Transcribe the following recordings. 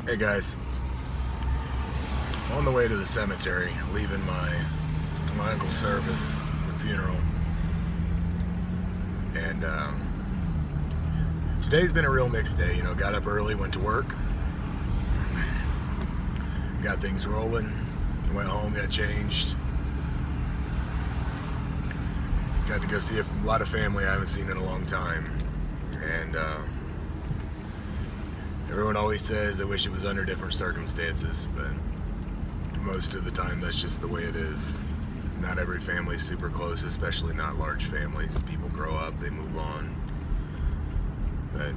Hey guys, on the way to the cemetery, leaving my uncle's service, the funeral, and today's been a real mixed day. You know, got up early, went to work, got things rolling, went home, got changed, got to go see a lot of family I haven't seen in a long time, and everyone always says they wish it was under different circumstances, but most of the time that's just the way it is. Not every family is super close, especially not large families. People grow up, they move on. But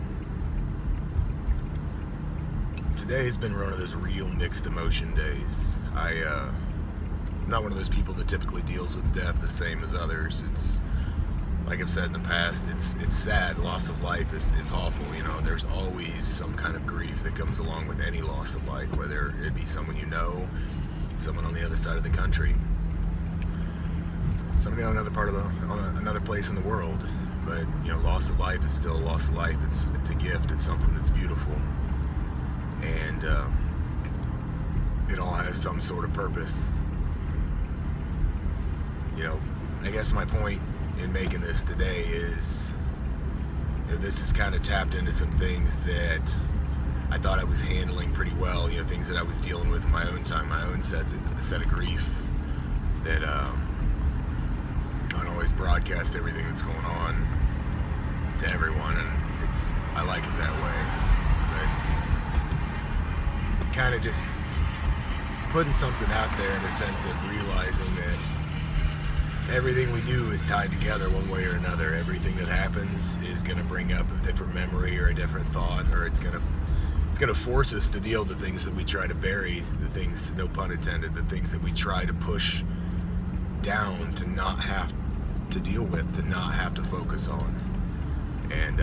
today has been one of those real mixed emotion days. I'm not one of those people that typically deals with death the same as others. It's like I've said in the past, it's sad. Loss of life is awful. You know, there's always some kind of grief that comes along with any loss of life, whether it be someone you know, someone on the other side of the country, somebody on another part of another place in the world. But you know, loss of life is still a loss of life. It's a gift. It's something that's beautiful, and it all has some sort of purpose. You know, I guess my point in making this today is, you know, this is kind of tapped into some things that I thought I was handling pretty well. You know, things that I was dealing with in my own time, my own set of grief. That I don't always broadcast everything that's going on to everyone, and I like it that way. But kind of just putting something out there in the sense of realizing that everything we do is tied together one way or another. Everything that happens is going to bring up a different memory or a different thought, or it's going to force us to deal with the things that we try to bury, the things, no pun intended, the things that we try to push down to not have to deal with, to not have to focus on. And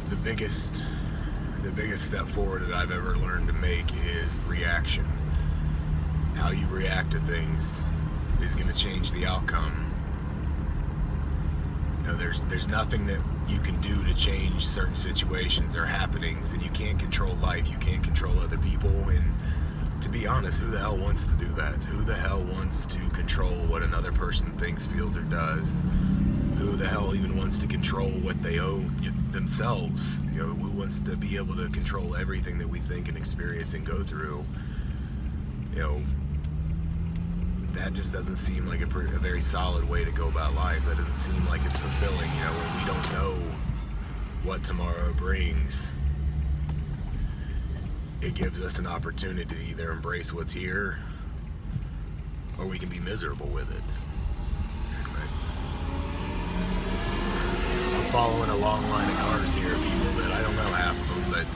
the biggest step forward that I've ever learned to make is reaction. How you react to things is going to change the outcome. You know, there's nothing that you can do to change certain situations or happenings, and you can't control life, you can't control other people, and to be honest, who the hell wants to do that? Who the hell wants to control what another person thinks, feels, or does? Who the hell even wants to control what they owe themselves? You know, who wants to be able to control everything that we think and experience and go through? You know, that just doesn't seem like a very solid way to go about life. That doesn't seem like it's fulfilling. You know, when we don't know what tomorrow brings, it gives us an opportunity to either embrace what's here, or we can be miserable with it. I'm following a long line of cars here, people that I don't know half of them, but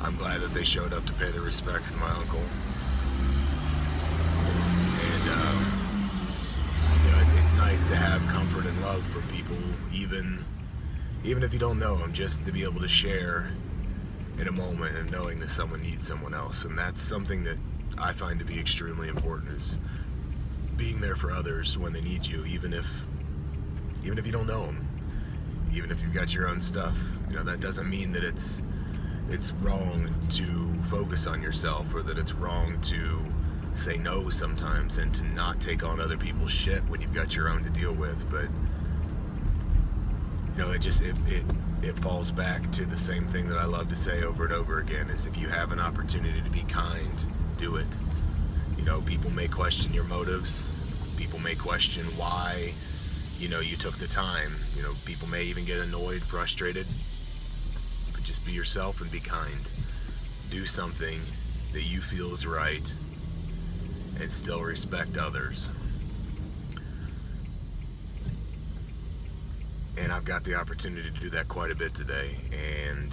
I'm glad that they showed up to pay their respects to my uncle. It's nice to have comfort and love from people, even if you don't know them, just to be able to share in a moment and knowing that someone needs someone else. And that's something that I find to be extremely important, is being there for others when they need you, even if you don't know them, even if you've got your own stuff. You know, that doesn't mean that it's wrong to focus on yourself, or that it's wrong to say no sometimes and to not take on other people's shit when you've got your own to deal with. But you know, it falls back to the same thing that I love to say over and over again, is if you have an opportunity to be kind, do it. You know, people may question your motives, people may question why, you know, you took the time. You know, people may even get annoyed, frustrated, but just be yourself and be kind. Do something that you feel is right, and still respect others. And I've got the opportunity to do that quite a bit today, and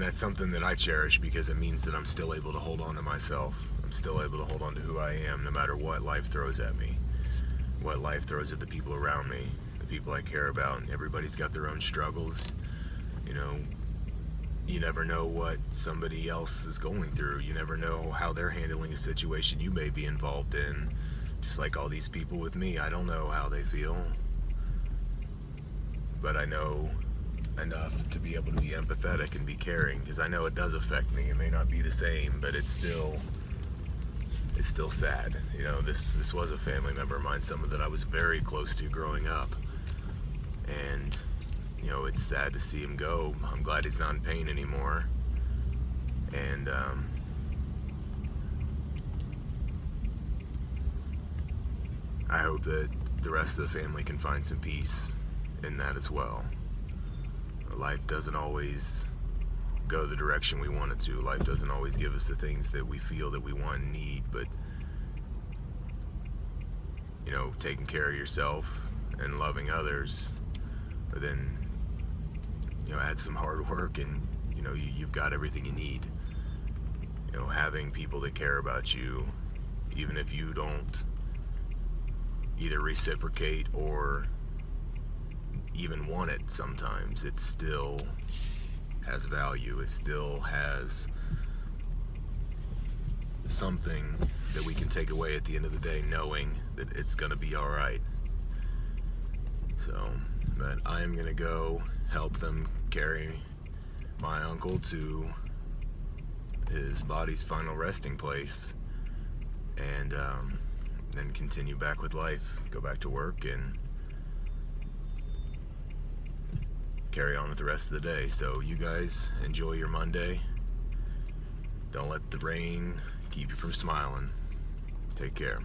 that's something that I cherish, because it means that I'm still able to hold on to myself. I'm still able to hold on to who I am, no matter what life throws at me, what life throws at the people around me, the people I care about. Everybody's got their own struggles. You know, you never know what somebody else is going through. You never know how they're handling a situation you may be involved in. Just like all these people with me, I don't know how they feel. but I know enough to be able to be empathetic and be caring, because I know it does affect me. It may not be the same, but it's still sad. You know, this was a family member of mine, someone that I was very close to growing up, and you know, it's sad to see him go. I'm glad he's not in pain anymore, and I hope that the rest of the family can find some peace in that as well. Life doesn't always go the direction we want it to. Life doesn't always give us the things that we feel that we want and need, but you know, taking care of yourself and loving others, but then, you know, add some hard work and, you know, you've got everything you need. You know, having people that care about you, even if you don't either reciprocate or even want it sometimes, it still has value. It still has something that we can take away at the end of the day, knowing that it's gonna be all right. So, but I am gonna go help them carry my uncle to his body's final resting place, and then continue back with life, go back to work, and carry on with the rest of the day. So you guys enjoy your Monday. Don't let the rain keep you from smiling. Take care.